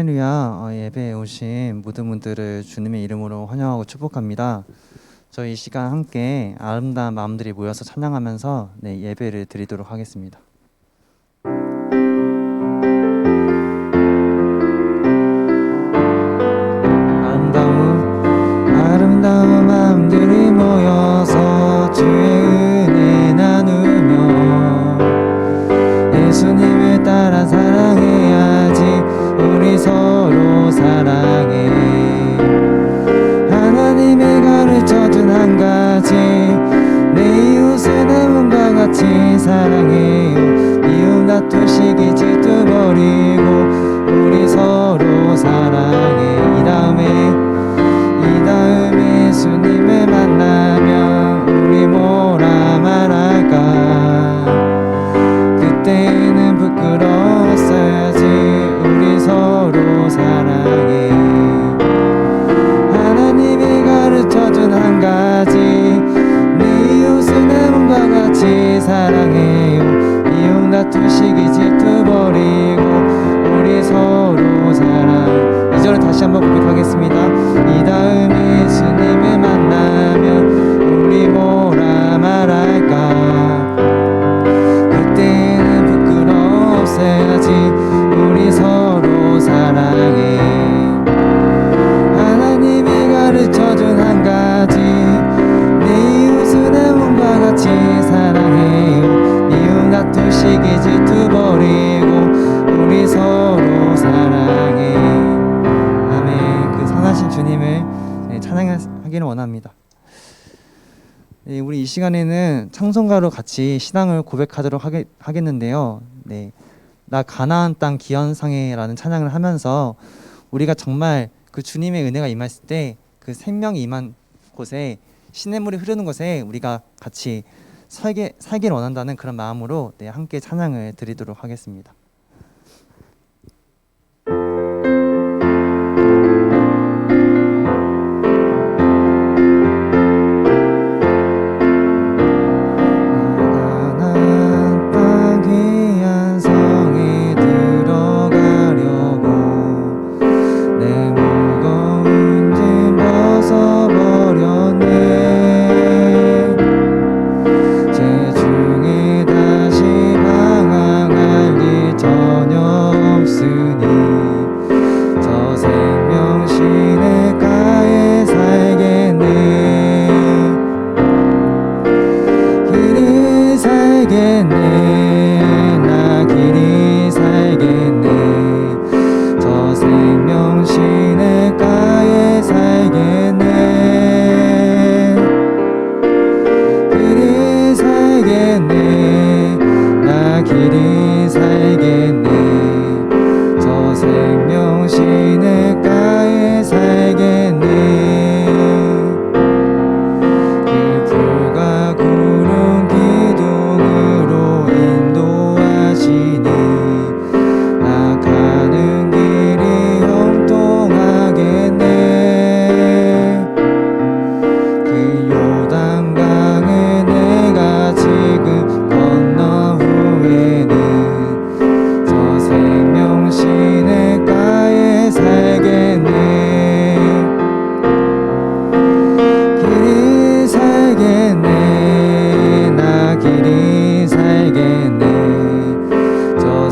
할렐루야. 예배에 오신 모든 분들을 주님의 이름으로 환영하고 축복합니다. 저희 이 시간 함께 아름다운 마음들이 모여서 찬양하면서 예배를 드리도록 하겠습니다. 아름다운 마음들이 모여서 주의 은혜 나누며 예수님을 따라 사랑해야지. 우리 서로 사랑해. 하나님이 가르쳐준 한 가지, 내 이웃을 내 몸과 같이 사랑해요. 미움 다투시기 질투 버리고 우리 서로 사랑해. 이 다음에 예수님을 만나면 우리 뭐라 말할까. 그때는 부끄러웠어야지. 우리 서로 사랑해. 하나님이 가르쳐준 한 가지, 내 이웃을 내 몸과 같이 사랑해요. 미움 다투시기 질투 버리고 우리 서로 사랑. 2절을 다시 한번 고백하겠습니다. 이 다음에 예수님을 만나면 우리 뭐라 말할까. 그때는 부끄러웠어야지. 우리 서로 사랑해. 하나님이 가르쳐준 한 가지, 내 이웃을 내 몸과 같이 사랑해요. 미움 다투시기 질투 버리고 우리 서로 사랑해. 아멘. 그 선하신 주님을 찬양하기를 원합니다. 우리 이 시간에는 찬송가로 같이 신앙을 고백하도록 하겠는데요. 나 가나안 땅 기현상에라는 찬양을 하면서 우리가 정말 그 주님의 은혜가 임했을 때 그 생명이 임한 곳에, 시냇물이 흐르는 곳에 우리가 같이 살기를 원한다는 그런 마음으로 함께 찬양을 드리도록 하겠습니다.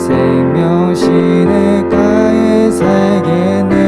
생명 시냇가에 살겠네.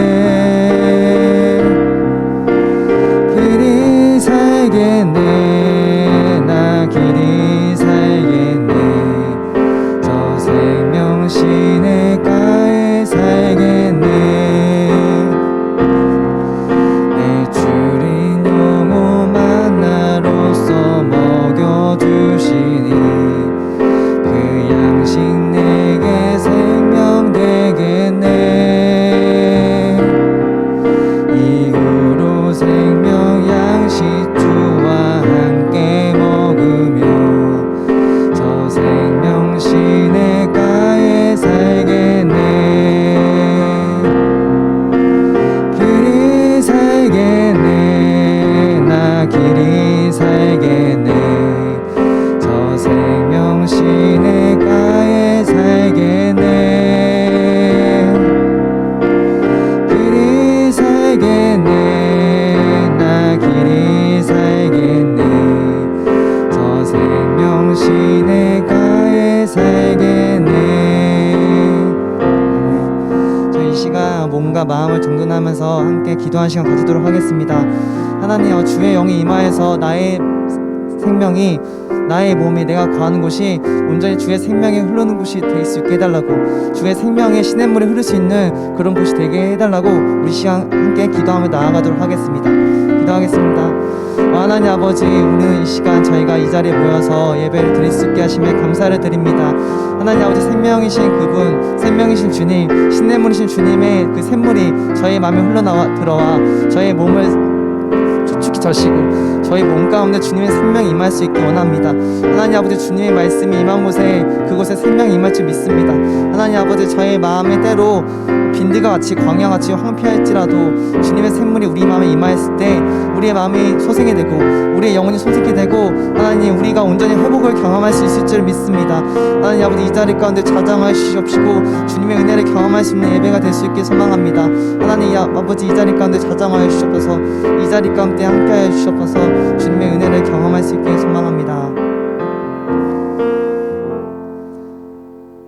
위해서 함께 기도하는 시간 가지도록 하겠습니다. 하나님, 주의 영이 임하여서 나의 생명이, 나의 몸이, 내가 거하는 곳이 온전히 주의 생명이 흐르는 곳이 될 수 있게 해달라고, 주의 생명의 시냇물이 흐를 수 있는 그런 곳이 되게 해달라고 우리 시간 함께 기도하며 나아가도록 하겠습니다. 기도하겠습니다. 하나님 아버지, 오늘 이 시간 저희가 이 자리에 모여서 예배를 드릴 수 있게 하심에 감사를 드립니다. 하나님 아버지, 생명이신 그분, 생명이신 주님, 시냇물이신 주님의 그 샘물이 저희 마음에 흘러나와 들어와 저희 몸을 촉촉히 적시고 저희 몸 가운데 주님의 생명이 임할 수 있게 원합니다. 하나님 아버지, 주님의 말씀이 임한 곳에 그곳에 생명이 임할 줄 믿습니다. 하나님 아버지, 저의 마음에 때로 빈들과 같이 광야같이 황폐할지라도 주님의 샘물이 우리 마음에 임하였을 때 우리의 마음이 소생이 되고 우리의 영혼이 소생이 되고 하나님, 우리가 온전히 회복을 경험할 수 있을 줄 믿습니다. 하나님 아버지, 이 자리 가운데 자장하여 주시옵시고 주님의 은혜를 경험할 수 있는 예배가 될 수 있게 소망합니다. 하나님 아버지, 이 자리 가운데 자장하여 주시옵소서. 이 자리 가운데 함께하여 주시옵소서. 주님의 은혜를 경험할 수 있게 소망합니다.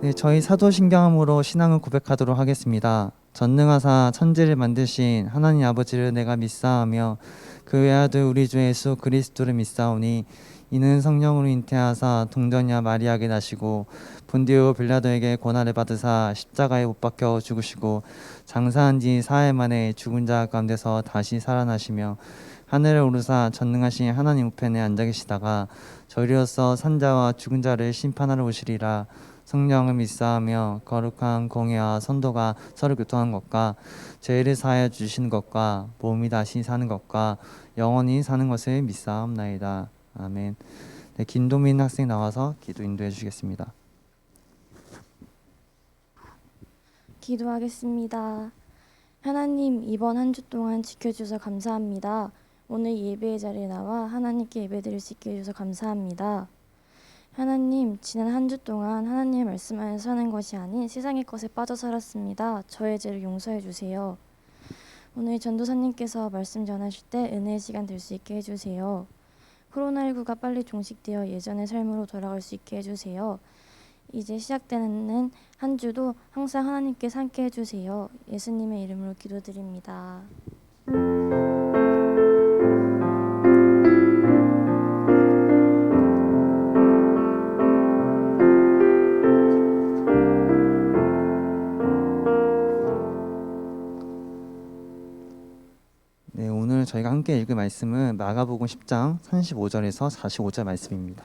네, 저희 사도신경으로 신앙을 고백하도록 하겠습니다. 전능하사 천지를 만드신 하나님 아버지를 내가 믿사오며 그 외아들 우리 주 예수 그리스도를 믿사오니 이는 성령으로 잉태하사 동정녀 마리아에게 나시고 본디오 빌라도에게 고난을 받으사 십자가에 못 박혀 죽으시고 장사한 지 사흘 만에 죽은 자 가운데서 다시 살아나시며 하늘에 오르사 전능하신 하나님 우편에 앉아 계시다가 저희로서 산자와 죽은 자를 심판하러 오시리라. 성령을 믿사하며 거룩한 공예와 선도가 서로 교통하는 것과 죄를 사하여 주시는 것과 몸이 다시 사는 것과 영원히 사는 것을 믿사옵나이다. 아멘. 네, 김도민 학생 나와서 기도 인도해 주시겠습니다. 기도하겠습니다. 하나님, 이번 한 주 동안 지켜주셔서 감사합니다. 오늘 예배의 자리에 나와 하나님께 예배드릴 수 있게 해주셔서 감사합니다. 하나님, 지난 한 주 동안 하나님의 말씀 안에 사는 것이 아닌 세상의 것에 빠져 살았습니다. 저의 죄를 용서해 주세요. 오늘 전도사님께서 말씀 전하실 때 은혜의 시간 될 수 있게 해주세요. 코로나19가 빨리 종식되어 예전의 삶으로 돌아갈 수 있게 해주세요. 이제 시작되는 한 주도 항상 하나님께 함께 해주세요. 예수님의 이름으로 기도드립니다. 네, 오늘 저희가 함께 읽을 말씀은 마가복음 10장 35절에서 45절 말씀입니다.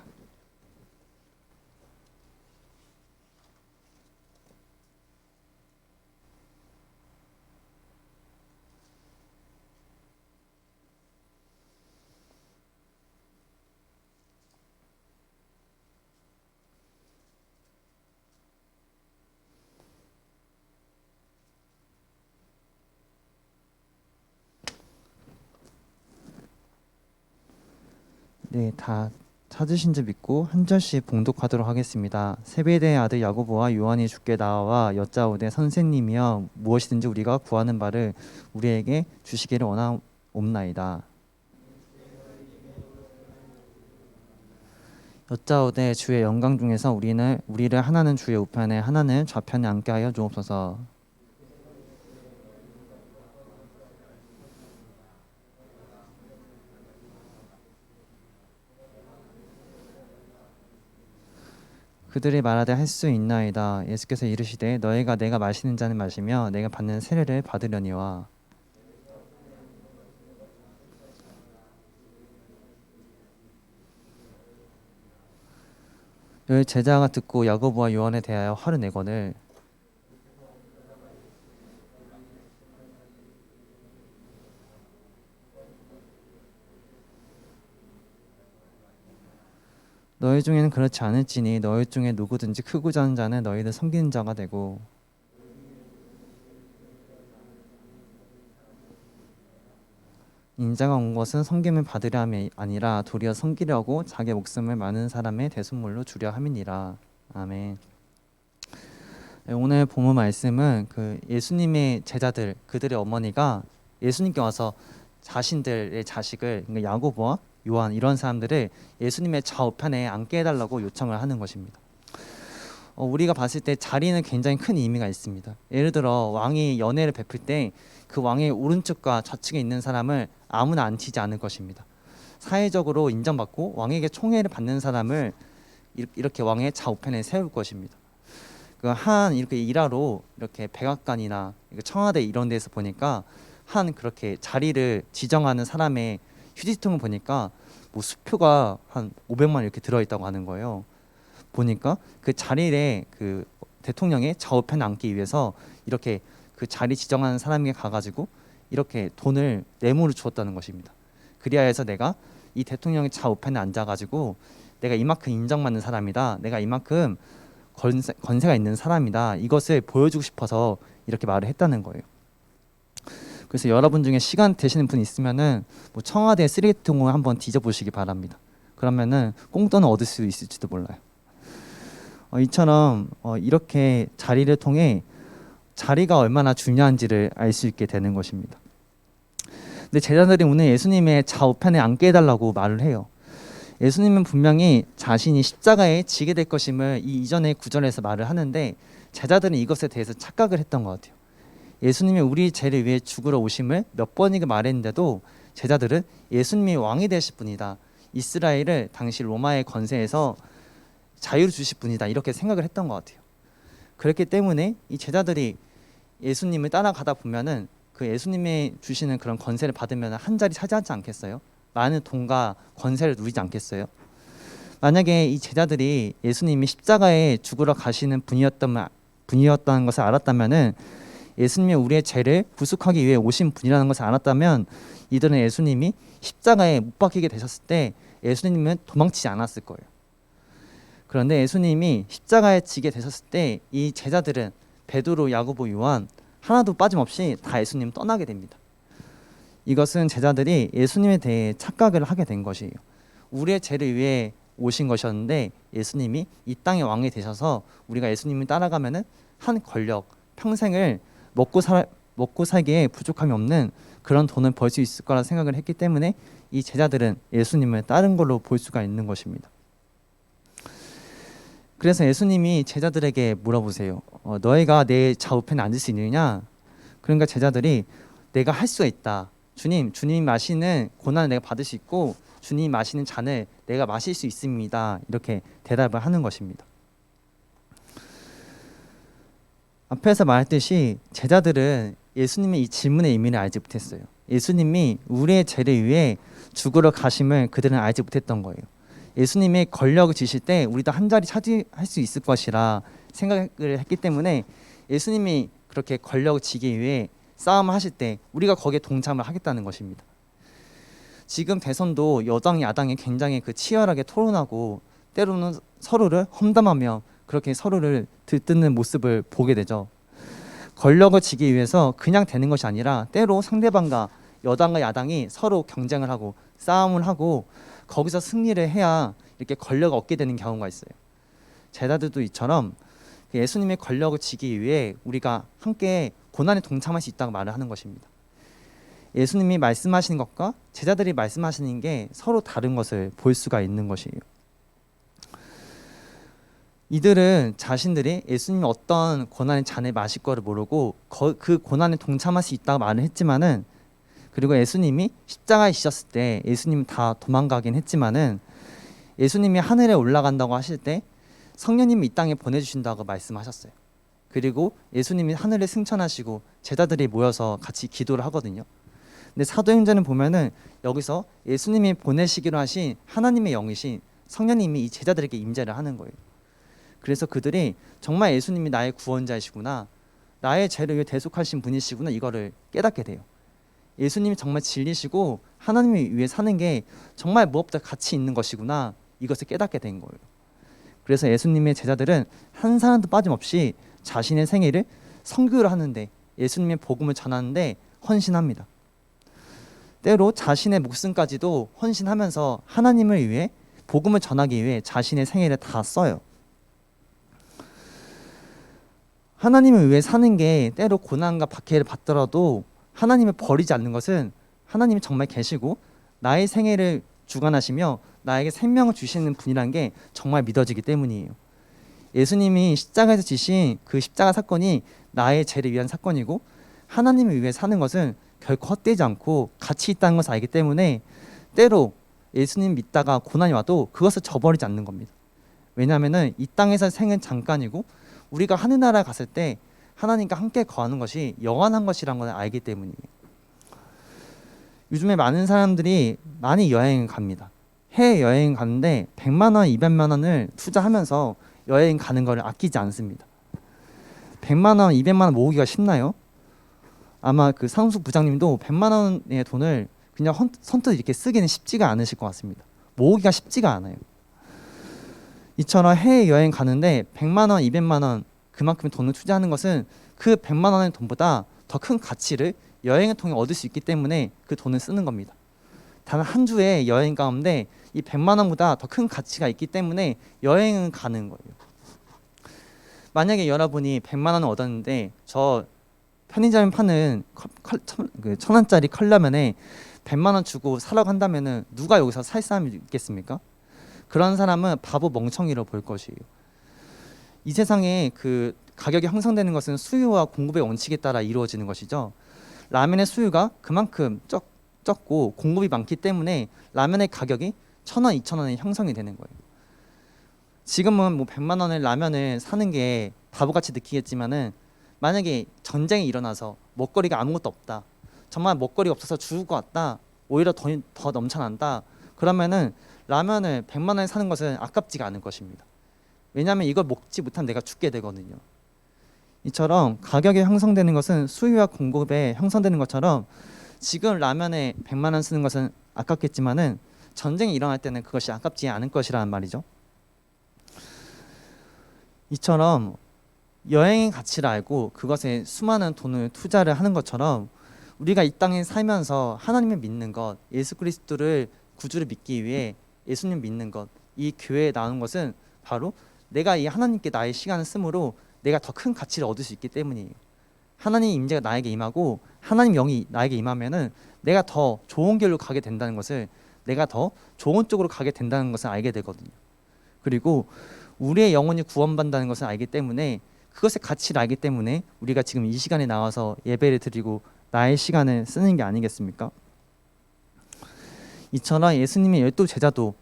네, 다 찾으신 줄 믿고 한 절씩 봉독하도록 하겠습니다. 세베대의 아들 야고보와 요한이 주께 나와 여짜오되 선생님이여 무엇이든지 우리가 구하는 바를 우리에게 주시기를 원하옵나이다. 여짜오되 주의 영광 중에서 우리를 하나는 주의 우편에 하나는 좌편에 앉게 하여 주옵소서. 그들이 말하되 할 수 있나이다. 예수께서 이르시되 너희가 내가 마시는 잔을 마시며 내가 받는 세례를 받으려니와. 열 제자가 듣고 야고보와 요한에 대하여 화를 내거늘 너희 중에는 그렇지 않을지니 너희 중에 누구든지 크고 작은 자는 너희를 섬기는 자가 되고 인자가 온 것은 섬김을 받으려 함이 아니라 도리어 섬기려고 자기 목숨을 많은 사람의 대속물로 주려 함이니라. 아멘. 오늘 본문 말씀은 그 예수님의 제자들, 그들의 어머니가 예수님께 와서 자신들의 자식을, 그러니까 야고보와 요한 이런 사람들을 예수님의 좌우편에 앉게 해달라고 요청을 하는 것입니다. 우리가 봤을 때 자리는 굉장히 큰 의미가 있습니다. 예를 들어 왕이 연회를 베풀 때 그 왕의 오른쪽과 좌측에 있는 사람을 아무나 앉히지 않을 것입니다. 사회적으로 인정받고 왕에게 총애를 받는 사람을 이렇게 왕의 좌우편에 세울 것입니다. 이렇게 일화로 이렇게 백악관이나 청와대 이런 데서 보니까 한 그렇게 자리를 지정하는 사람의 휴지통을 보니까 뭐 수표가 한 500만 이렇게 들어있다고 하는 거예요. 보니까 그 자리에 그 대통령의 좌우편에 앉기 위해서 이렇게 그 자리 지정하는 사람에게 가가지고 이렇게 돈을 뇌물을 주었다는 것입니다. 그리하여 해서 내가 이 대통령의 좌우편에 앉아가지고 내가 이만큼 인정받는 사람이다. 내가 이만큼 권세가 있는 사람이다. 이것을 보여주고 싶어서 이렇게 말을 했다는 거예요. 그래서 여러분 중에 시간 되시는 분 있으면은 뭐 청와대 쓰레기통을 한번 뒤져보시기 바랍니다. 그러면은 꽁돈을 얻을 수 있을지도 몰라요. 이처럼 이렇게 자리를 통해 자리가 얼마나 중요한지를 알 수 있게 되는 것입니다. 근데 제자들이 오늘 예수님의 좌우편에 앉게 해달라고 말을 해요. 예수님은 분명히 자신이 십자가에 지게 될 것임을 이 이전의 구절에서 말을 하는데 제자들은 이것에 대해서 착각을 했던 것 같아요. 예수님이 우리 죄를 위해 죽으러 오심을 몇 번이고 말했는데도 제자들은 예수님이 왕이 되실 분이다. 이스라엘을 당시 로마의 권세에서 자유를 주실 분이다. 이렇게 생각을 했던 것 같아요. 그렇기 때문에 이 제자들이 예수님을 따라가다 보면은 그 예수님이 주시는 그런 권세를 받으면 한 자리 차지하지 않겠어요? 많은 돈과 권세를 누리지 않겠어요? 만약에 이 제자들이 예수님이 십자가에 죽으러 가시는 분이었다는 것을 알았다면은 예수님이 우리의 죄를 구속하기 위해 오신 분이라는 것을 알았다면 이들은 예수님이 십자가에 못 박히게 되셨을 때 예수님은 도망치지 않았을 거예요. 그런데 예수님이 십자가에 지게 되셨을 때 이 제자들은 베드로, 야고보, 요한 하나도 빠짐없이 다 예수님 떠나게 됩니다. 이것은 제자들이 예수님에 대해 착각을 하게 된 것이에요. 우리의 죄를 위해 오신 것이었는데 예수님이 이 땅의 왕이 되셔서 우리가 예수님을 따라가면은 한 권력, 평생을 먹고 살기에 부족함이 없는 그런 돈을 벌 수 있을 거라 생각을 했기 때문에 이 제자들은 예수님을 따른 걸로 볼 수가 있는 것입니다. 그래서 예수님이 제자들에게 물어보세요. 너희가 내 좌우편에 앉을 수 있느냐? 그러니까 제자들이 내가 할 수가 있다. 주님이 마시는 고난을 내가 받을 수 있고 주님이 마시는 잔을 내가 마실 수 있습니다. 이렇게 대답을 하는 것입니다. 앞에서 말했듯이 제자들은 예수님의 이 질문의 의미를 알지 못했어요. 예수님이 우리의 죄를 위해 죽으러 가심을 그들은 알지 못했던 거예요. 예수님의 권력을 지실 때 우리도 한 자리 차지할 수 있을 것이라 생각을 했기 때문에 예수님이 그렇게 권력을 지기 위해 싸움을 하실 때 우리가 거기에 동참을 하겠다는 것입니다. 지금 대선도 여당 야당이 굉장히 치열하게 토론하고 때로는 서로를 험담하며 그렇게 서로를 들뜨는 모습을 보게 되죠. 권력을 지기 위해서 그냥 되는 것이 아니라 때로 상대방과 여당과 야당이 서로 경쟁을 하고 싸움을 하고 거기서 승리를 해야 이렇게 권력을 얻게 되는 경우가 있어요. 제자들도 이처럼 예수님의 권력을 지기 위해 우리가 함께 고난에 동참할 수 있다고 말을 하는 것입니다. 예수님이 말씀하시는 것과 제자들이 말씀하시는 게 서로 다른 것을 볼 수가 있는 것이에요. 이들은 자신들이 예수님이 어떤 고난의 잔을 마실 거를 모르고 그 고난에 동참할 수 있다고 말을 했지만은 그리고 예수님이 십자가에 지셨을 때 예수님 다 도망가긴 했지만은 예수님이 하늘에 올라간다고 하실 때 성령님이 이 땅에 보내주신다고 말씀하셨어요. 그리고 예수님이 하늘에 승천하시고 제자들이 모여서 같이 기도를 하거든요. 근데 사도행전을 보면은 여기서 예수님이 보내시기로 하신 하나님의 영이신 성령님이 이 제자들에게 임재를 하는 거예요. 그래서 그들이 정말 예수님이 나의 구원자이시구나, 나의 죄를 위해 대속하신 분이시구나, 이거를 깨닫게 돼요. 예수님이 정말 진리시고 하나님을 위해 사는 게 정말 무엇보다 가치 있는 것이구나, 이것을 깨닫게 된 거예요. 그래서 예수님의 제자들은 한 사람도 빠짐없이 자신의 생애를 선교를 하는데, 예수님의 복음을 전하는데 헌신합니다. 때로 자신의 목숨까지도 헌신하면서 하나님을 위해, 복음을 전하기 위해 자신의 생애를 다 써요. 하나님을 위해 사는 게 때로 고난과 박해를 받더라도 하나님을 버리지 않는 것은 하나님이 정말 계시고 나의 생애를 주관하시며 나에게 생명을 주시는 분이라는 게 정말 믿어지기 때문이에요. 예수님이 십자가에서 지신 그 십자가 사건이 나의 죄를 위한 사건이고 하나님을 위해 사는 것은 결코 헛되지 않고 가치 있다는 것을 알기 때문에 때로 예수님 믿다가 고난이 와도 그것을 저버리지 않는 겁니다. 왜냐하면 이 땅에서 생은 잠깐이고 우리가 하늘나라에 갔을 때 하나님과 함께 거하는 것이 영원한 것이라는 걸 알기 때문이에요. 요즘에 많은 사람들이 많이 여행을 갑니다. 해외여행 가는데 100만 원, 200만 원을 투자하면서 여행 가는 걸 아끼지 않습니다. 100만 원, 200만 원 모으기가 쉽나요? 아마 그 상수 부장님도 100만 원의 돈을 그냥 선뜻 이렇게 쓰기는 쉽지가 않으실 것 같습니다. 모으기가 쉽지가 않아요. 이처럼 해외여행 가는데 100만 원, 200만 원 그만큼 돈을 투자하는 것은 그 100만 원의 돈보다 더 큰 가치를 여행을 통해 얻을 수 있기 때문에 그 돈을 쓰는 겁니다. 단 한 주의 여행 가운데 이 100만 원보다 더 큰 가치가 있기 때문에 여행은 가는 거예요. 만약에 여러분이 100만 원을 얻었는데 저 편의점에 파는 그 1,000원짜리 컵라면에 100만 원 주고 사라고 한다면은 누가 여기서 살 사람이 있겠습니까? 그런 사람은 바보 멍청이로 볼 것이에요. 이 세상에 그 가격이 형성되는 것은 수요와 공급의 원칙에 따라 이루어지는 것이죠. 라면의 수요가 그만큼 적고 공급이 많기 때문에 라면의 가격이 1,000원, 2,000원에 형성이 되는 거예요. 지금은 뭐 100만 원의 라면을 사는 게 바보같이 느끼겠지만은 만약에 전쟁이 일어나서 먹거리가 아무것도 없다. 정말 먹거리가 없어서 죽을 것 같다. 오히려 더 넘쳐난다. 그러면은 라면을 100만 원에 사는 것은 아깝지가 않을 것입니다. 왜냐하면 이걸 먹지 못하면 내가 죽게 되거든요. 이처럼 가격이 형성되는 것은 수요와 공급에 형성되는 것처럼 지금 라면에 100만 원 쓰는 것은 아깝겠지만은 전쟁이 일어날 때는 그것이 아깝지 않을 것이라는 말이죠. 이처럼 여행의 가치를 알고 그것에 수많은 돈을 투자를 하는 것처럼 우리가 이 땅에 살면서 하나님을 믿는 것, 예수 그리스도를 구주를 믿기 위해 예수님 믿는 것, 이 교회에 나오는 것은 바로 내가 이 하나님께 나의 시간을 쓰므로 내가 더 큰 가치를 얻을 수 있기 때문이에요. 하나님 임재가 나에게 임하고 하나님 영이 나에게 임하면은 내가 더 좋은 길로 가게 된다는 것을, 내가 더 좋은 쪽으로 가게 된다는 것을 알게 되거든요. 그리고 우리의 영혼이 구원받는다는 것을 알기 때문에, 그것의 가치를 알기 때문에 우리가 지금 이 시간에 나와서 예배를 드리고 나의 시간을 쓰는 게 아니겠습니까? 이처럼 예수님의 12제자도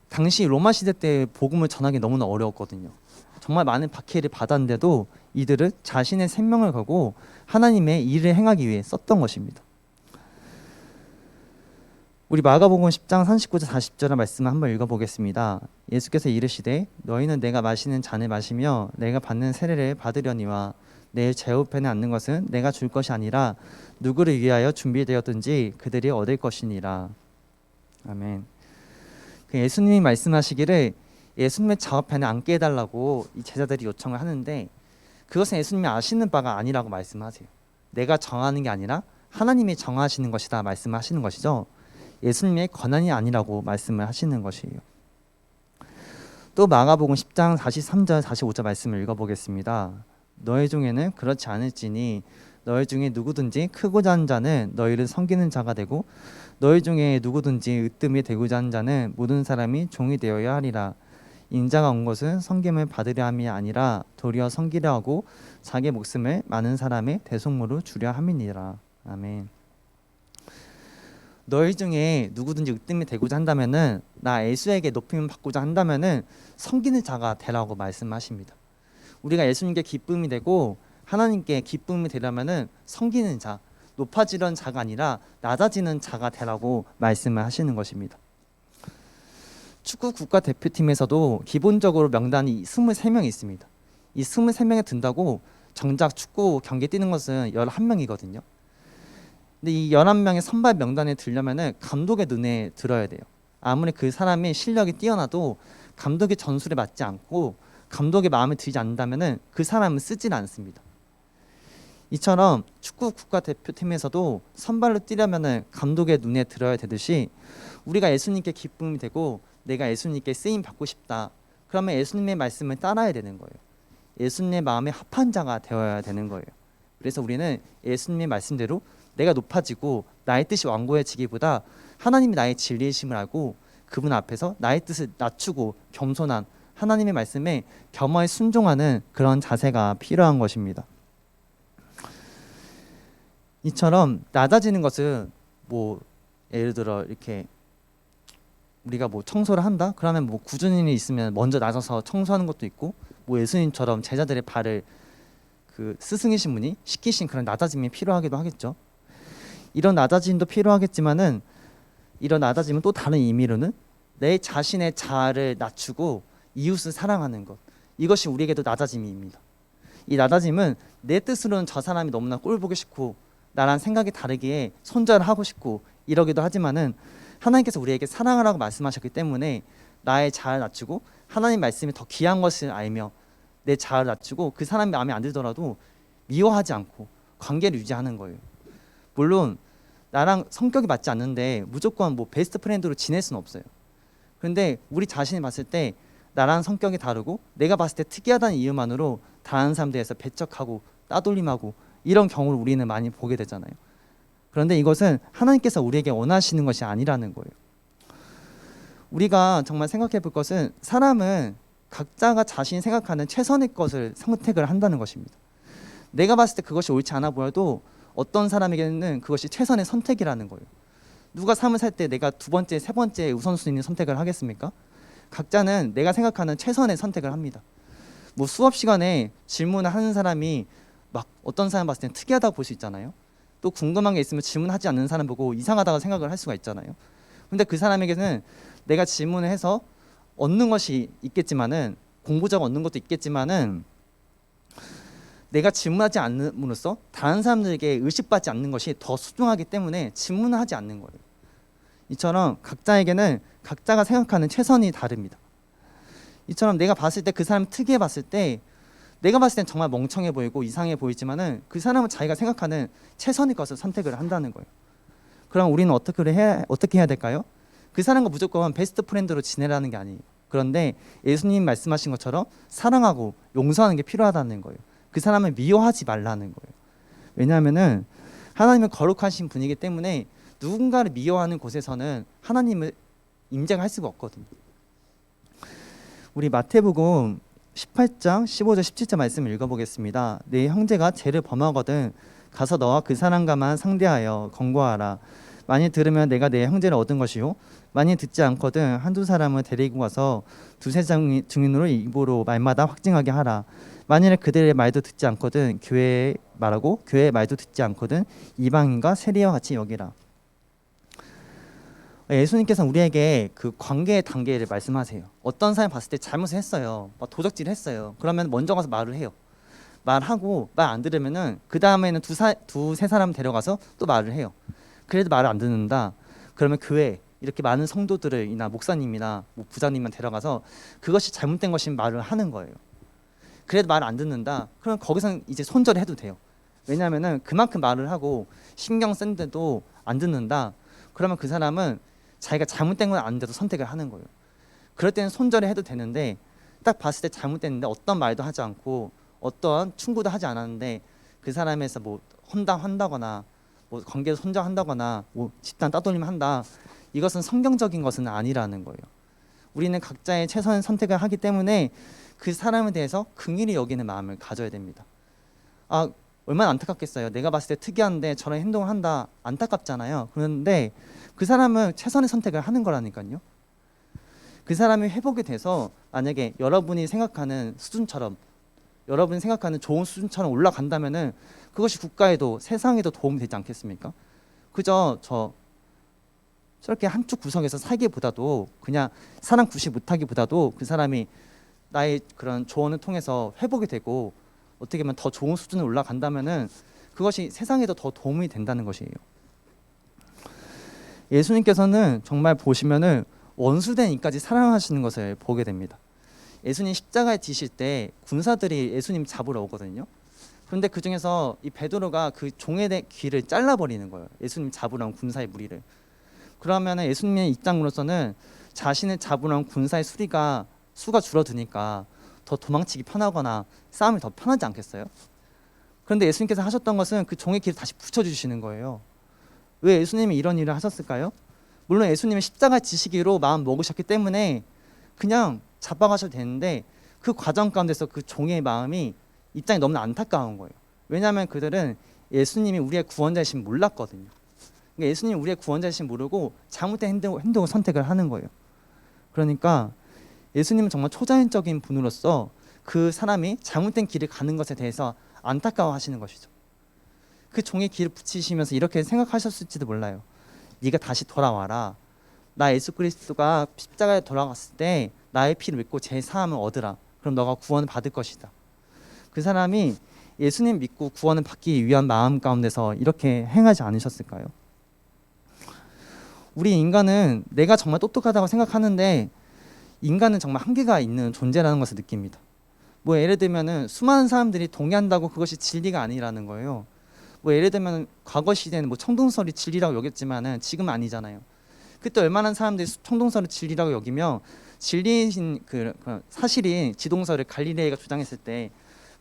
당시 로마 시대 때 복음을 전하기 너무나 어려웠거든요. 정말 많은 박해를 받았는데도 이들은 자신의 생명을 걸고 하나님의 일을 행하기 위해 썼던 것입니다. 우리 마가복음 10장 39절 40절의 말씀을 한번 읽어보겠습니다. 예수께서 이르시되 너희는 내가 마시는 잔을 마시며 내가 받는 세례를 받으려니와 내 제우편에 앉는 것은 내가 줄 것이 아니라 누구를 위하여 준비되었든지 그들이 얻을 것이니라. 아멘. 그 예수님이 말씀하시기를 예수님의 좌우편에 앉게 해달라고 이 제자들이 요청을 하는데, 그것은 예수님이 아시는 바가 아니라고 말씀하세요. 내가 정하는 게 아니라 하나님이 정하시는 것이다 말씀하시는 것이죠. 예수님의 권한이 아니라고 말씀을 하시는 것이에요. 또 마가복음 10장 43절 45절 말씀을 읽어보겠습니다. 너희 중에는 그렇지 않을지니 너희 중에 누구든지 크고자 하는 자는 너희를 섬기는 자가 되고 너희 중에 누구든지 으뜸이 되고자 하는 자는 모든 사람이 종이 되어야 하리라. 인자가 온 것은 섬김을 받으려 함이 아니라 도리어 섬기려 하고 자기 목숨을 많은 사람의 대속물로 주려 함이니라. 아멘. 너희 중에 누구든지 으뜸이 되고자 한다면은, 나 예수에게 높임을 받고자 한다면은 섬기는 자가 되라고 말씀하십니다. 우리가 예수님께 기쁨이 되고 하나님께 기쁨이 되려면은 섬기는 자, 높아지려는 자가 아니라 낮아지는 자가 되라고 말씀을 하시는 것입니다. 축구 국가대표팀에서도 기본적으로 명단이 23명이 있습니다. 이 23명에 든다고 정작 축구 경기 뛰는 것은 11명이거든요. 근데 이 11명의 선발 명단에 들려면은 감독의 눈에 들어야 돼요. 아무리 그 사람의 실력이 뛰어나도 감독의 전술에 맞지 않고 감독의 마음에 들지 않는다면은 그 사람은 쓰질 않습니다. 이처럼 축구 국가대표팀에서도 선발로 뛰려면은 감독의 눈에 들어야 되듯이, 우리가 예수님께 기쁨이 되고 내가 예수님께 쓰임 받고 싶다, 그러면 예수님의 말씀을 따라야 되는 거예요. 예수님의 마음에 합한 자가 되어야 되는 거예요. 그래서 우리는 예수님의 말씀대로 내가 높아지고 나의 뜻이 완고해지기보다 하나님이 나의 진리이심을 알고 그분 앞에서 나의 뜻을 낮추고 겸손한 하나님의 말씀에 겸허히 순종하는 그런 자세가 필요한 것입니다. 이처럼 낮아지는 것은 뭐 예를 들어 이렇게 우리가 뭐 청소를 한다? 그러면 뭐 굳은 일이 있으면 먼저 나서서 청소하는 것도 있고, 뭐 예수님처럼 제자들의 발을 그 스승이신 분이 씻기신 그런 낮아짐이 필요하기도 하겠죠. 이런 낮아짐도 필요하겠지만은 이런 낮아짐은 또 다른 의미로는 내 자신의 자아를 낮추고 이웃을 사랑하는 것, 이것이 우리에게도 낮아짐입니다. 이 낮아짐은 내 뜻으로는 저 사람이 너무나 꼴 보기 싫고 나랑 생각이 다르기에 손절을 하고 싶고 이러기도 하지만은 하나님께서 우리에게 사랑하라고 말씀하셨기 때문에 나의 자아를 낮추고 하나님 말씀이 더 귀한 것을 알며 내 자아를 낮추고 그 사람이 마음에 안 들더라도 미워하지 않고 관계를 유지하는 거예요. 물론 나랑 성격이 맞지 않는데 무조건 뭐 베스트 프렌드로 지낼 수는 없어요. 그런데 우리 자신이 봤을 때 나랑 성격이 다르고 내가 봤을 때 특이하다는 이유만으로 다른 사람들에서 배척하고 따돌림하고 이런 경우를 우리는 많이 보게 되잖아요. 그런데 이것은 하나님께서 우리에게 원하시는 것이 아니라는 거예요. 우리가 정말 생각해 볼 것은 사람은 각자가 자신이 생각하는 최선의 것을 선택을 한다는 것입니다. 내가 봤을 때 그것이 옳지 않아 보여도 어떤 사람에게는 그것이 최선의 선택이라는 거예요. 누가 삶을 살 때 내가 두 번째, 세 번째 우선순위 선택을 하겠습니까? 각자는 내가 생각하는 최선의 선택을 합니다. 뭐 수업 시간에 질문을 하는 사람이 막 어떤 사람 봤을 땐 특이하다고 볼 수 있잖아요. 또 궁금한 게 있으면 질문하지 않는 사람 보고 이상하다고 생각을 할 수가 있잖아요. 근데 그 사람에게는 내가 질문을 해서 얻는 것이 있겠지만은 공부자가 얻는 것도 있겠지만은 내가 질문하지 않음으로써 다른 사람들에게 의식받지 않는 것이 더 소중하기 때문에 질문을 하지 않는 거예요. 이처럼 각자에게는 각자가 생각하는 최선이 다릅니다. 이처럼 내가 봤을 때 그 사람 특이해 봤을 때 내가 봤을 땐 정말 멍청해 보이고 이상해 보이지만은 그 사람은 자기가 생각하는 최선의 것을 선택을 한다는 거예요. 그럼 우리는 어떻게 해야 될까요? 그 사람과 무조건 베스트 프렌드로 지내라는 게 아니에요. 그런데 예수님 말씀하신 것처럼 사랑하고 용서하는 게 필요하다는 거예요. 그 사람을 미워하지 말라는 거예요. 왜냐하면은 하나님은 거룩하신 분이기 때문에 누군가를 미워하는 곳에서는 하나님을 임재할 수가 없거든요. 우리 마태복음 18장 15절 17절 말씀을 읽어보겠습니다. 내 형제가 죄를 범하거든 가서 너와 그 사람과만 상대하여 권고하라. 만일 들으면 내가 내 형제를 얻은 것이요 만일 듣지 않거든 한두 사람을 데리고 가서 두세 증인으로 입으로 말마다 확증하게 하라. 만일 그들의 말도 듣지 않거든 교회에 말하고 교회의 말도 듣지 않거든 이방인과 세리와 같이 여기라. 예수님께서 우리에게 그 관계의 단계를 말씀하세요. 어떤 사람이 봤을 때 잘못을 했어요. 막 도적질을 했어요. 그러면 먼저 가서 말을 해요. 말하고 말 안 들으면은 그 다음에는 두세 사람 데려가서 또 말을 해요. 그래도 말을 안 듣는다. 그러면 교회 이렇게 많은 성도들이나 목사님이나 뭐 부장님만 데려가서 그것이 잘못된 것인 말을 하는 거예요. 그래도 말을 안 듣는다. 그럼 거기서 이제 손절을 해도 돼요. 왜냐하면은 그만큼 말을 하고 신경 쓴데도 안 듣는다. 그러면 그 사람은 자기가 잘못된 건 아닌데도 선택을 하는 거예요. 그럴 때는 손절을 해도 되는데 딱 봤을 때 잘못됐는데 어떤 말도 하지 않고 어떠한 충고도 하지 않았는데 그 사람에서 뭐 혼담한다거나 뭐 관계를 손절한다거나 뭐 집단 따돌림 한다. 이것은 성경적인 것은 아니라는 거예요. 우리는 각자의 최선의 선택을 하기 때문에 그 사람에 대해서 긍휼히 여기는 마음을 가져야 됩니다. 아, 얼마나 안타깝겠어요. 내가 봤을 때 특이한데 저런 행동을 한다. 안타깝잖아요. 그런데 그 사람은 최선의 선택을 하는 거라니까요. 그 사람이 회복이 돼서 만약에 여러분이 생각하는 수준처럼 여러분이 생각하는 좋은 수준처럼 올라간다면은 그것이 국가에도 세상에도 도움이 되지 않겠습니까? 그저 저렇게 한쪽 구석에서 살기보다도 그냥 사람 구시 못하기보다도 그 사람이 나의 그런 조언을 통해서 회복이 되고 어떻게 보면 더 좋은 수준으로 올라간다면은 그것이 세상에도 더 도움이 된다는 것이에요. 예수님께서는 정말 보시면은 원수된 이까지 사랑하시는 것을 보게 됩니다. 예수님 십자가에 지실 때 군사들이 예수님 잡으러 오거든요. 그런데 그 중에서 이 베드로가 그 종의 귀를 잘라버리는 거예요. 예수님 잡으러 온 군사의 무리를. 그러면 예수님의 입장으로서는 자신을 잡으러 온 군사의 수가 줄어드니까 더 도망치기 편하거나 싸움이 더 편하지 않겠어요? 그런데 예수님께서 하셨던 것은 그 종의 귀를 다시 붙여주시는 거예요. 왜 예수님이 이런 일을 하셨을까요? 물론 예수님은 십자가 지시기로 마음 먹으셨기 때문에 그냥 잡아가셔도 되는데 그 과정 가운데서 그 종의 마음이 입장이 너무나 안타까운 거예요. 왜냐하면 그들은 예수님이 우리의 구원자이신 몰랐거든요. 그러니까 예수님이 우리의 구원자이신 모르고 잘못된 행동을 선택을 하는 거예요. 그러니까 예수님은 정말 초자연적인 분으로서 그 사람이 잘못된 길을 가는 것에 대해서 안타까워하시는 것이죠. 그 종의 길을 붙이시면서 이렇게 생각하셨을지도 몰라요. 네가 다시 돌아와라. 나 예수 그리스도가 십자가에 돌아갔을 때 나의 피를 믿고 제 사함을 얻으라. 그럼 너가 구원을 받을 것이다. 그 사람이 예수님 믿고 구원을 받기 위한 마음 가운데서 이렇게 행하지 않으셨을까요? 우리 인간은 내가 정말 똑똑하다고 생각하는데 인간은 정말 한계가 있는 존재라는 것을 느낍니다. 뭐 예를 들면은 수많은 사람들이 동의한다고 그것이 진리가 아니라는 거예요. 뭐 예를 들면 과거 시대는 뭐 청동설이 진리라고 여겼지만은 지금 아니잖아요. 그때 얼마나 사람들이 청동설을 진리라고 여기며 진리인 그 사실인 지동설을 갈릴레이가 주장했을 때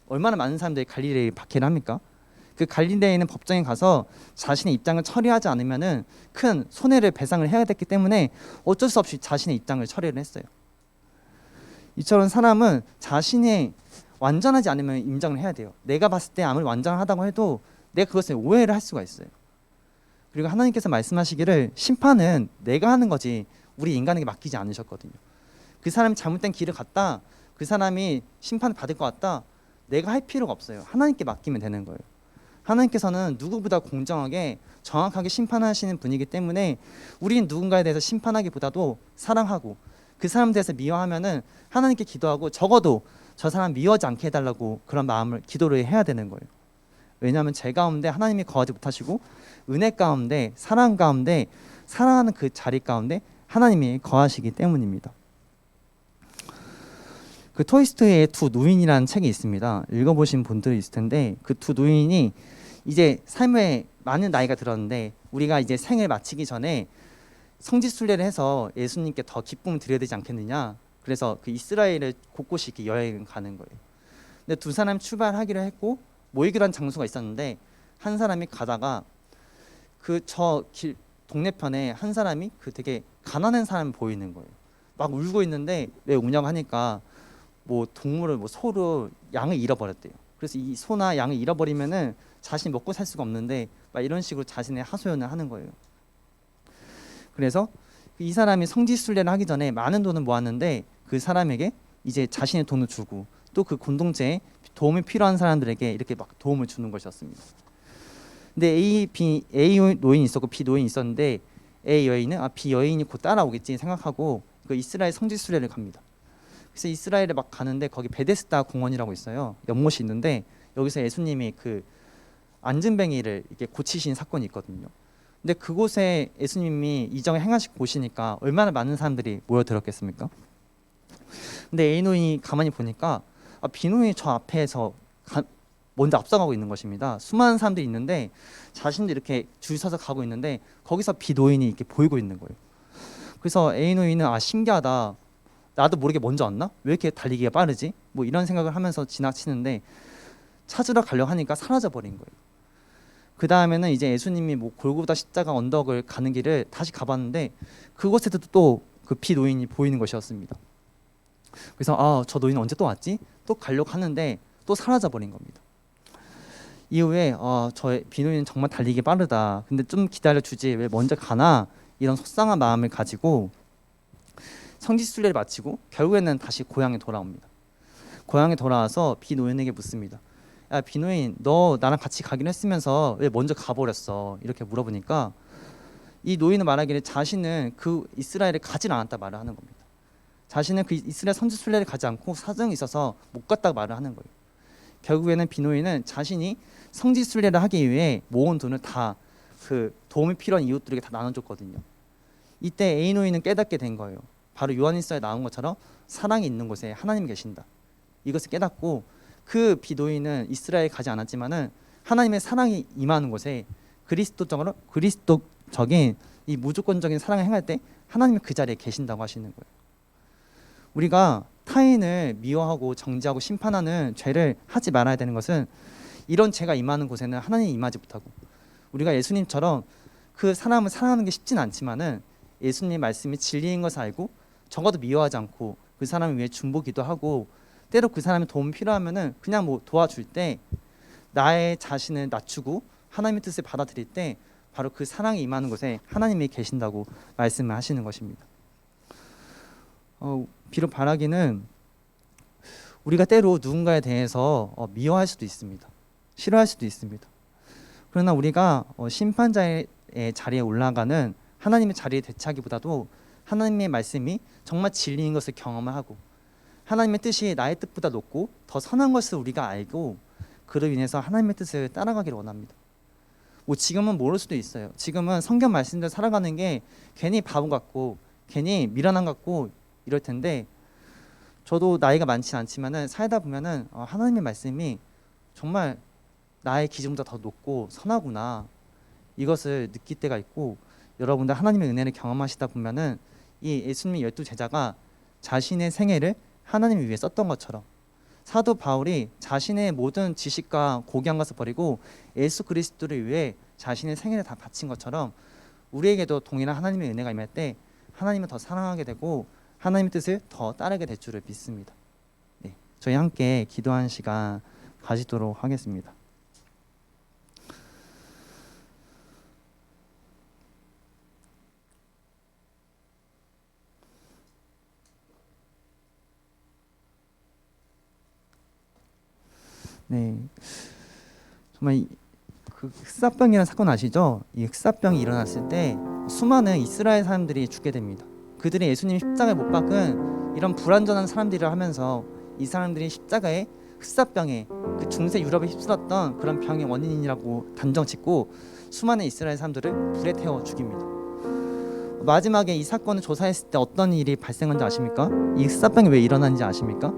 얼마나 많은 사람들이 갈릴레이 박해를 합니까? 그 갈릴레이는 법정에 가서 자신의 입장을 처리하지 않으면은 큰 손해를 배상을 해야 됐기 때문에 어쩔 수 없이 자신의 입장을 처리를 했어요. 이처럼 사람은 자신이 완전하지 않으면 인정을 해야 돼요. 내가 봤을 때 아무리 완전하다고 해도 내가 그것을 오해를 할 수가 있어요. 그리고 하나님께서 말씀하시기를 심판은 내가 하는 거지 우리 인간에게 맡기지 않으셨거든요. 그 사람이 잘못된 길을 갔다, 그 사람이 심판을 받을 것 같다, 내가 할 필요가 없어요. 하나님께 맡기면 되는 거예요. 하나님께서는 누구보다 공정하게 정확하게 심판하시는 분이기 때문에 우리는 누군가에 대해서 심판하기보다도 사랑하고 그 사람에 대해서 미워하면은 하나님께 기도하고 적어도 저 사람 미워하지 않게 해달라고 그런 마음을 기도를 해야 되는 거예요. 왜냐하면 죄 가운데 하나님이 거하지 못하시고 은혜 가운데 사랑 가운데 사랑하는 그 자리 가운데 하나님이 거하시기 때문입니다. 그 토이스토이의 두 노인이라는 책이 있습니다. 읽어보신 분들이 있을 텐데 그 두 노인이 이제 삶에 많은 나이가 들었는데 우리가 이제 생을 마치기 전에 성지순례를 해서 예수님께 더 기쁨을 드려야 되지 않겠느냐. 그래서 그 이스라엘을 곳곳이 이렇게 여행을 가는 거예요. 근데 두 사람이 출발하기로 했고 모이기로 한 장소가 있었는데 한 사람이 가다가 그 저 길 동네편에 한 사람이 그 되게 가난한 사람이 보이는 거예요. 막 울고 있는데 왜 우냐고 하니까 뭐 동물을 뭐 소로 양을 잃어버렸대요. 그래서 이 소나 양을 잃어버리면은 자신이 먹고 살 수가 없는데 막 이런 식으로 자신의 하소연을 하는 거예요. 그래서 이 사람이 성지순례를 하기 전에 많은 돈을 모았는데 그 사람에게 이제 자신의 돈을 주고 또 그 공동체에 도움이 필요한 사람들에게 이렇게 막 도움을 주는 것이었습니다. 근데 A 노인이 있었고 B 노인이 있었는데 A 여인은 B 여인이 곧 따라오겠지 생각하고 그 이스라엘 성지순례를 갑니다. 그래서 이스라엘에 막 가는데 거기 베데스다 공원이라고 있어요. 연못이 있는데 여기서 예수님이 그 안진뱅이를 이렇게 고치신 사건이 있거든요. 근데 그곳에 예수님이 이정을 행하시고 보시니까 얼마나 많은 사람들이 모여들었겠습니까? 근데 A 노인이 가만히 보니까 B 노인이 저 앞에서 먼저 앞서가고 있는 것입니다. 수많은 사람들이 있는데 자신도 이렇게 줄 서서 가고 있는데 거기서 B 노인이 이렇게 보이고 있는 거예요. 그래서 A 노인은 신기하다. 나도 모르게 먼저 왔나? 왜 이렇게 달리기가 빠르지? 뭐 이런 생각을 하면서 지나치는데 찾으러 가려고 하니까 사라져 버린 거예요. 그 다음에는 이제 예수님이 뭐 골고다 십자가 언덕을 가는 길을 다시 가봤는데 그곳에도 또 그 B 노인이 보이는 것이었습니다. 그래서 저 노인은 언제 또 왔지? 또 가려고 하는데 또 사라져 버린 겁니다. 이후에 저 B 노인은 정말 달리기 빠르다. 근데 좀 기다려 주지 왜 먼저 가나? 이런 속상한 마음을 가지고 성지순례를 마치고 결국에는 다시 고향에 돌아옵니다. 고향에 돌아와서 B 노인에게 묻습니다. 야, B 노인, 너 나랑 같이 가기로 했으면서 왜 먼저 가버렸어? 이렇게 물어보니까 이 노인은 말하기를 자신은 그 이스라엘에 가지 않았다 말을 하는 겁니다. 자신은 그 이스라엘 성지순례를 가지 않고 사정이 있어서 못 갔다고 말을 하는 거예요. 결국에는 B 노인은 자신이 성지순례를 하기 위해 모은 돈을 다 그 도움이 필요한 이웃들에게 다 나눠줬거든요. 이때 A 노인은 깨닫게 된 거예요. 바로 요한일서에 나온 것처럼 사랑이 있는 곳에 하나님이 계신다. 이것을 깨닫고 그 B 노인은 이스라엘에 가지 않았지만은 하나님의 사랑이 임하는 곳에 그리스도적인 이 무조건적인 사랑을 행할 때 하나님이 그 자리에 계신다고 하시는 거예요. 우리가 타인을 미워하고 정죄하고 심판하는 죄를 하지 말아야 되는 것은 이런 죄가 임하는 곳에는 하나님이 임하지 못하고 우리가 예수님처럼 그 사람을 사랑하는 게 쉽진 않지만은 예수님 말씀이 진리인 것을 알고 적어도 미워하지 않고 그 사람을 위해 중보기도 하고, 때로 그 사람이 도움 필요하면은 그냥 뭐 도와줄 때 나의 자신을 낮추고 하나님의 뜻을 받아들일 때 바로 그 사랑이 임하는 곳에 하나님이 계신다고 말씀을 하시는 것입니다. 비록 바라기는 우리가 때로 누군가에 대해서 미워할 수도 있습니다. 싫어할 수도 있습니다. 그러나 우리가 심판자의 자리에 올라가는 하나님의 자리에 대차기보다도 하나님의 말씀이 정말 진리인 것을 경험을 하고, 하나님의 뜻이 나의 뜻보다 높고 더 선한 것을 우리가 알고, 그로 인해서 하나님의 뜻을 따라가기를 원합니다. 뭐 지금은 모를 수도 있어요. 지금은 성경 말씀대로 살아가는 게 괜히 바보 같고 괜히 미련한 것 같고 이럴 텐데, 저도 나이가 많지 않지만은 살다 보면은 하나님의 말씀이 정말 나의 기준보다 더 높고 선하구나, 이것을 느낄 때가 있고, 여러분들 하나님의 은혜를 경험하시다 보면은 이 예수님의 12제자가 자신의 생애를 하나님을 위해 썼던 것처럼, 사도 바울이 자신의 모든 지식과 고귀한 것을 버리고 예수 그리스도를 위해 자신의 생애를 다 바친 것처럼, 우리에게도 동일한 하나님의 은혜가 임할 때 하나님을 더 사랑하게 되고 하나님의 뜻을 더 따르게 될 줄을 믿습니다. 네, 저희 함께 기도하는 시간 가지도록 하겠습니다. 네, 정말 그 흑사병이라는 사건 아시죠? 이 흑사병이 일어났을 때 수많은 이스라엘 사람들이 죽게 됩니다. 그들이 예수님 십자가에 못 박은 이런 불완전한 사람들이라 하면서 이 사람들이 십자가에 흑사병에, 그 중세 유럽에 휩쓸었던 그런 병의 원인이라고 단정짓고 수많은 이스라엘 사람들을 불에 태워 죽입니다. 마지막에 이 사건을 조사했을 때 어떤 일이 발생한지 아십니까? 이 흑사병이 왜 일어났는지 아십니까?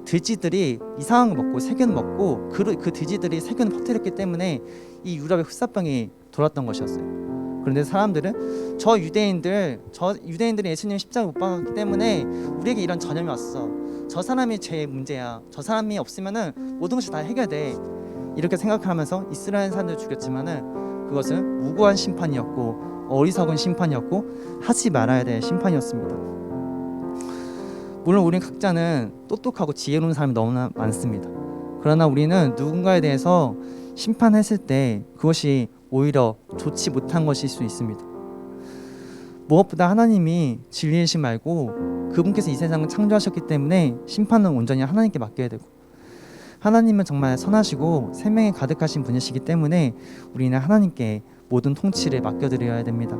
돼지들이 이상한 거 먹고 세균 먹고 그 돼지들이 세균을 퍼뜨렸기 때문에 이 유럽의 흑사병이 돌았던 것이었어요. 그런데 사람들은 저 유대인들이 예수님 십자가에 못 박았기 때문에 우리에게 이런 전염이 왔어, 저 사람이 제 문제야, 저 사람이 없으면은 모든 것이 다 해결돼, 이렇게 생각하면서 이스라엘 사람들을 죽였지만은 그것은 무고한 심판이었고 어리석은 심판이었고 하지 말아야 될 심판이었습니다. 물론 우리 각자는 똑똑하고 지혜로운 사람이 너무나 많습니다. 그러나 우리는 누군가에 대해서 심판했을 때 그것이 오히려 좋지 못한 것일 수 있습니다. 무엇보다 하나님이 진리이신 말고 그분께서 이 세상을 창조하셨기 때문에 심판은 온전히 하나님께 맡겨야 되고, 하나님은 정말 선하시고 생명이 가득하신 분이시기 때문에 우리는 하나님께 모든 통치를 맡겨드려야 됩니다.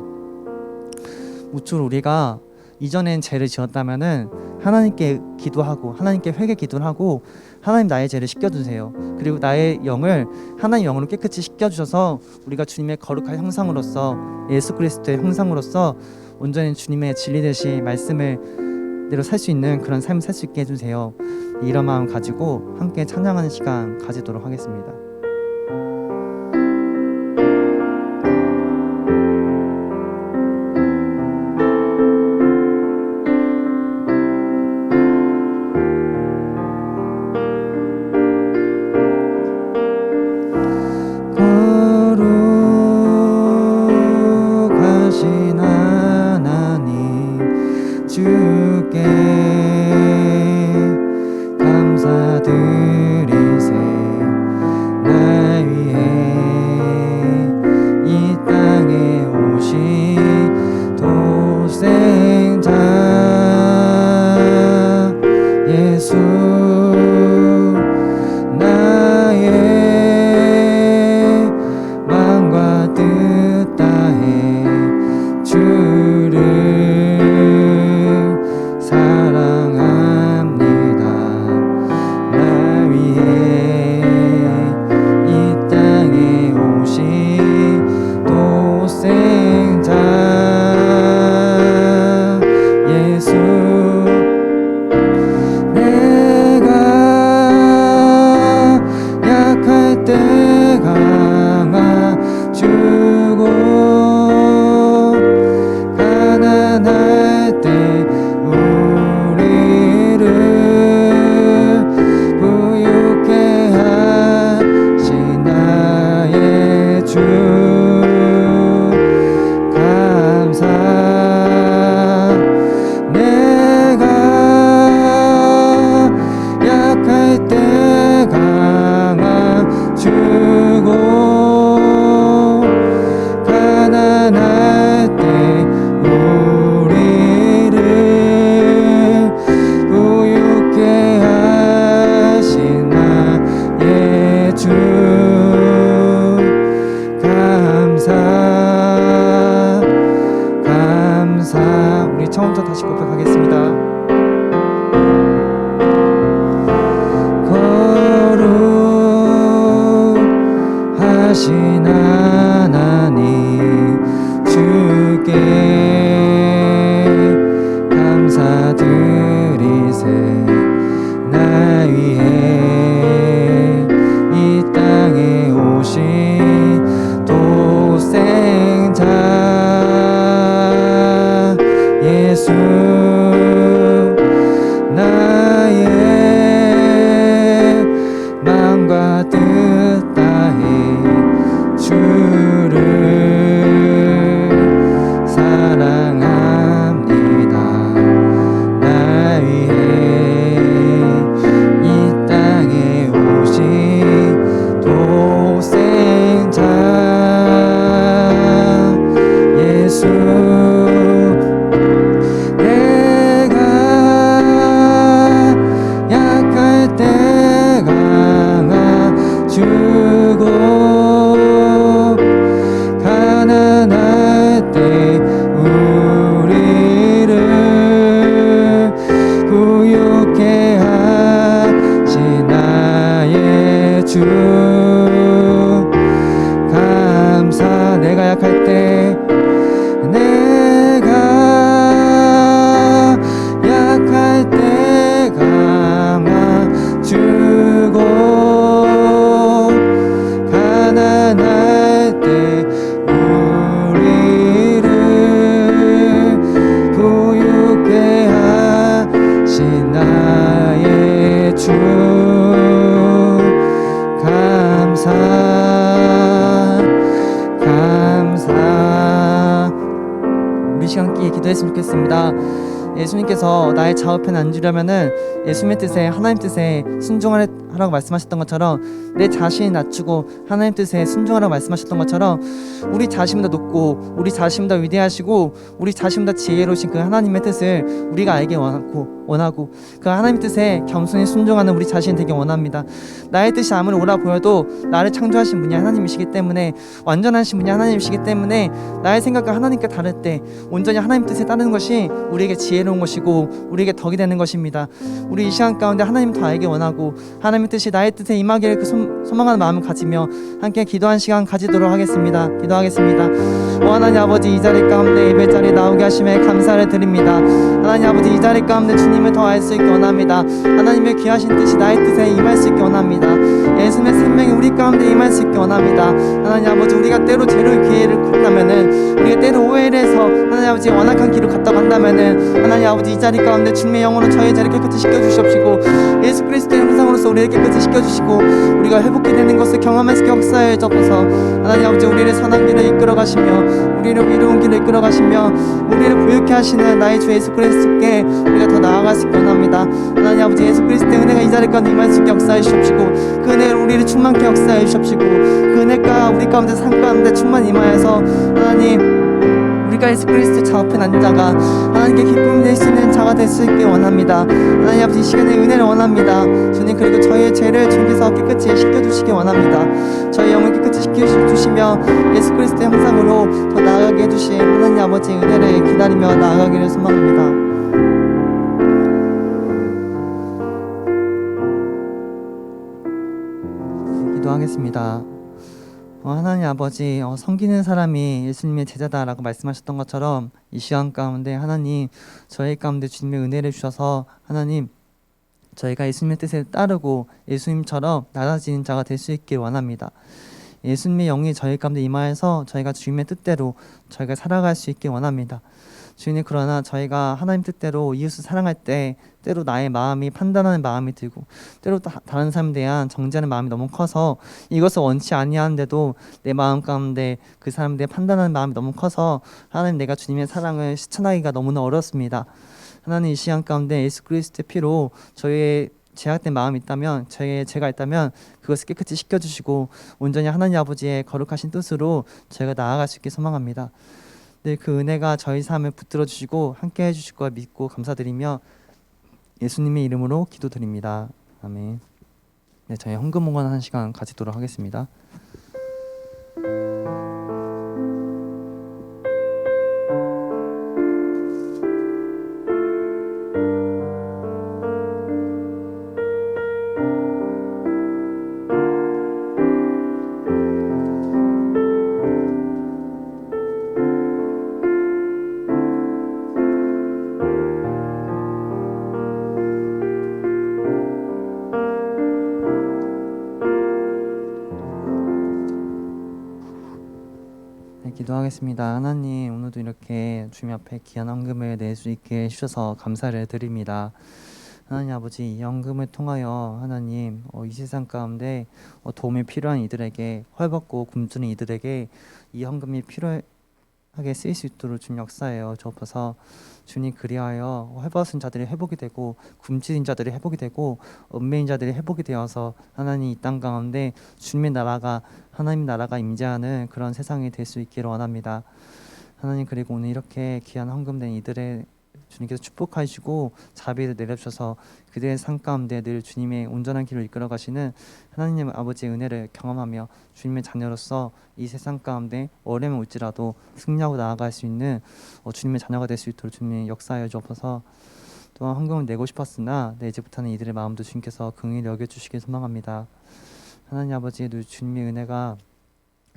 무쪼록 우리가 이전엔 죄를 지었다면은 하나님께 기도하고 하나님께 회개 기도를 하고, 하나님 나의 죄를 씻겨주세요, 그리고 나의 영을 하나님 영으로 깨끗이 씻겨주셔서 우리가 주님의 거룩한 형상으로서, 예수 그리스도의 형상으로서 온전히 주님의 진리 되신 말씀을 대로 살 수 있는 그런 삶을 살 수 있게 해주세요. 이런 마음 가지고 함께 찬양하는 시간 가지도록 하겠습니다. 주께 감사드리세. 처음부터 다시 고백하겠습니다. 거룩하신 하나님 주께 감사드리세. 나 위해 이 땅에 오신 독생자 예수, 나의 마음과 뜻 다해 주를 사랑합니다. 나 위해 이 땅에 오신 독생자 예수, 내가 약할 때 강화주고 가난할 때 우리를 부유케 하신 나의 주 감사. 내가 약할 때, 내가 약할 때 강화 주고 가난할 때 우리를 부유케 하신 나의 주 감사 감사. 우리 시간 함께 기도했으면 좋겠습니다. 예수님께서 나의 좌우편에 앉으려면은 예수님의 뜻에, 하나님 뜻에 순종하라고 말씀하셨던 것처럼, 내 자신이 낮추고 하나님 뜻에 순종하라고 말씀하셨던 것처럼, 우리 자신보다 높고 우리 자신보다 위대하시고 우리 자신보다 지혜로우신 그 하나님의 뜻을 우리가 알기 원하고 그 하나님의 뜻에 겸손히 순종하는 우리 자신이 되기 원합니다. 나의 뜻이 아무리 옳아 보여도 나를 창조하신 분이 하나님이시기 때문에, 완전하신 분이 하나님이시기 때문에, 나의 생각과 하나님께 다를 때 온전히 하나님 뜻에 따르는 것이 우리에게 지혜로운 것이고 우리에게 덕이 되는 것입니다. 우리 이 시간 가운데 하나님 더 알기 원하고 하나님의 뜻이 나의 뜻에 임하기를 그 소망하는 마음을 가지며 함께 기도한 시간 가지도록 하겠습니다. 기도하겠습니다. 하나님 아버지, 이 자리 가운데 예배 자리에 나오게 하심에 감사를 드립니다. 하나님 아버지, 이 자리 가운데 주님을 더 알 수 있게 원합니다. 하나님의 귀하신 뜻이 나의 뜻에 임할 수 있게 원합니다. 예수님의 생명이 우리 가운데 임할 수 있게 원합니다. 하나님 아버지, 우리가 때로 죄로의 기회를 갔다면은, 우리가 때로 오해를 해서 하나님 아버지 완악한 길을 갔다고 한다면은, 하나님 아버지, 이 자리 가운데 주님의 영으로 저희 자리 깨끗이 시켜주시옵시고, 예수 그리스도의 형상으로서 우리를 깨끗이 시켜주시고, 우리가 회복이 되는 것을 경험할 수 있게 역사에 접어서 하나님 아버지, 우리를 선한 길을 이끌어 가시며 우리를 위로운 길을 이끌어 가시며 우리를 부유케 하시는 나의 주 예수 그리스도께 우리가 더 나아갈 수 있게 원합니다. 하나님 아버지, 예수 그리스도의 은혜가 이 자리 가운데 임할 수 있게 역사해 주시옵시고, 그 은혜로 우리를 충만케 역사해 주시옵시고, 그 은혜가 우리 가운데 삶 가운데 충만 임하여서 하나님, 우리가 예수 그리스도 좌우편 앉은 자가 하나님께 기쁨이 될 수 있는 자가 될 수 있게 원합니다. 하나님 아버지, 이 시간에 은혜를 원합니다. 주님, 그리고 저희의 죄를 주님께서 깨끗이 씻겨주시기 원합니다. 저희 영을 깨끗이 씻겨주시며 예수 그리스도의 형상으로 더 나아가게 해주신 하나님 아버지 은혜를 기다리며 나아가기를 소망합니다. 기도하겠습니다. 하나님 아버지, 섬기는 사람이 예수님의 제자다라고 말씀하셨던 것처럼 이 시간 가운데 하나님, 저희 가운데 주님의 은혜를 주셔서 하나님, 저희가 예수님의 뜻에 따르고 예수님처럼 낮아지는 자가 될 수 있길 원합니다. 예수님의 영이 저희 가운데 임하여서 저희가 주님의 뜻대로 저희가 살아갈 수 있길 원합니다. 주님, 그러나 저희가 하나님 뜻대로 이웃을 사랑할 때 때로 나의 마음이 판단하는 마음이 들고, 때로 다른 사람에 대한 정죄하는 마음이 너무 커서 이것을 원치 아니하는데도 내 마음 가운데 그 사람에 대해 판단하는 마음이 너무 커서 하나님, 내가 주님의 사랑을 실천하기가 너무나 어렵습니다. 하나님, 이 시간 가운데 예수 그리스도의 피로 저희의 제약된 마음이 있다면, 저희의 죄가 있다면 그것을 깨끗이 씻겨주시고 온전히 하나님 아버지의 거룩하신 뜻으로 저희가 나아갈 수 있게 소망합니다. 늘 그 은혜가 저희 삶을 붙들어 주시고 함께 해주실 걸 믿고 감사드리며 예수님의 이름으로 기도드립니다. 아멘. 네, 저희 헌금봉헌 시간 가지도록 하겠습니다. 기도하겠습니다. 하나님, 오늘도 이렇게 주님 앞에 귀한 헌금을 낼 수 있게 해주셔서 감사를 드립니다. 하나님 아버지, 이 헌금을 통하여 하나님 이 세상 가운데 도움이 필요한 이들에게, 헐벗고 굶주린 이들에게 이 헌금이 필요하게 쓰일 수 있도록 주님 역사하여 주옵소서. 주님, 그리하여 헐벗은 자들이 회복이 되고 굶주린 자들이 회복이 되고 얽매인 자들이 회복이 되어서 하나님 이 땅 가운데 주님의 나라가, 하나님 나라가 임재하는 그런 세상이 될 수 있기를 원합니다. 하나님, 그리고 오늘 이렇게 귀한 헌금된 이들의 주님께서 축복해 주시고 자비를 내려주셔서 그들의 삶 가운데 늘 주님의 온전한 길을 이끌어 가시는 하나님 아버지의 은혜를 경험하며 주님의 자녀로서 이 세상 가운데 어려움이 올지라도 승리하고 나아갈 수 있는 주님의 자녀가 될 수 있도록 주님의 역사하여 주옵소서. 또한 헌금을 내고 싶었으나 이제부터는 이들의 마음도 주님께서 긍휼히 여겨주시길 소망합니다. 하나님 아버지, 늘 주님의 은혜가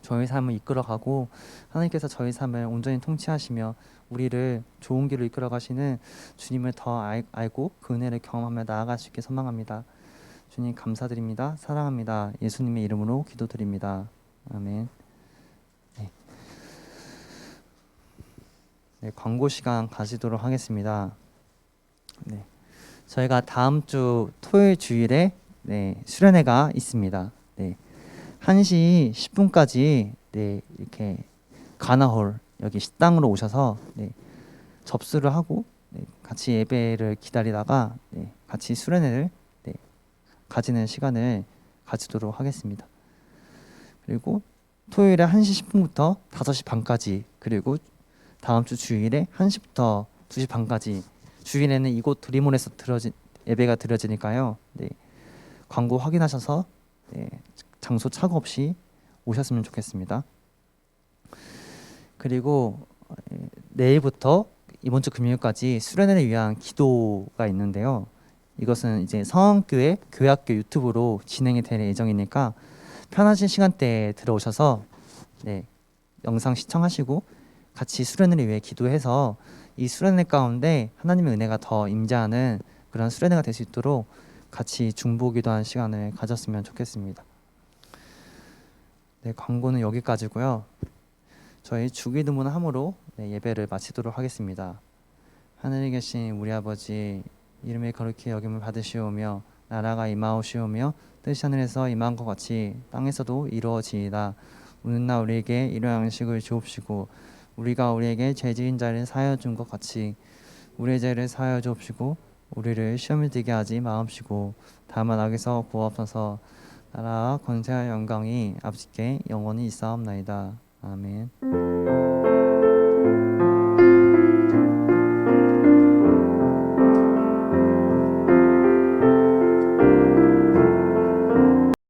저희 삶을 이끌어가고 하나님께서 저희 삶을 온전히 통치하시며 우리를 좋은 길로 이끌어 가시는 주님을 더 알고 그 은혜를 경험하며 나아갈 수 있게 소망합니다. 주님 감사드립니다. 사랑합니다. 예수님의 이름으로 기도드립니다. 아멘. 네, 광고 시간 가지도록 하겠습니다. 네, 저희가 다음 주 토요일 주일에 수련회가 있습니다. 1시 10분까지 이렇게 가나홀 여기 식당으로 오셔서 접수를 하고 같이 예배를 기다리다가 같이 수련회를 가지는 시간을 가지도록 하겠습니다. 그리고 토요일에 1시 10분부터 5시 반까지, 그리고 다음 주 주일에 1시부터 2시 반까지, 주일에는 이곳 드림홀에서 예배가 드려지니까요. 광고 확인하셔서 장소 착오 없이 오셨으면 좋겠습니다. 그리고 내일부터 이번 주 금요일까지 수련회를 위한 기도가 있는데요. 이것은 이제 성황교회 교회학교 유튜브로 진행이 될 예정이니까 편하신 시간대에 들어오셔서 영상 시청하시고 같이 수련회를 위해 기도해서 이 수련회 가운데 하나님의 은혜가 더 임재하는 그런 수련회가 될 수 있도록 같이 중보기도하는 시간을 가졌으면 좋겠습니다. 광고는 여기까지고요. 저희 주기도문 함으로 예배를 마치도록 하겠습니다. 하늘에 계신 우리 아버지, 이름이 거룩히 여김을 받으시오며 나라가 임하오시오며 뜻이 하늘에서 임한 것 같이 땅에서도 이루어지이다. 오는 날 우리에게 일용할 양식을 주옵시고 우리가 우리에게 죄 지은 자를 사하여 준 것 같이 우리의 죄를 사하여 주옵시고 우리를 시험에 들게 하지 마옵시고 다만 악에서 구하옵소서. 나라와 권세와 영광이 아버지께 영원히 있사옵나이다. 아멘.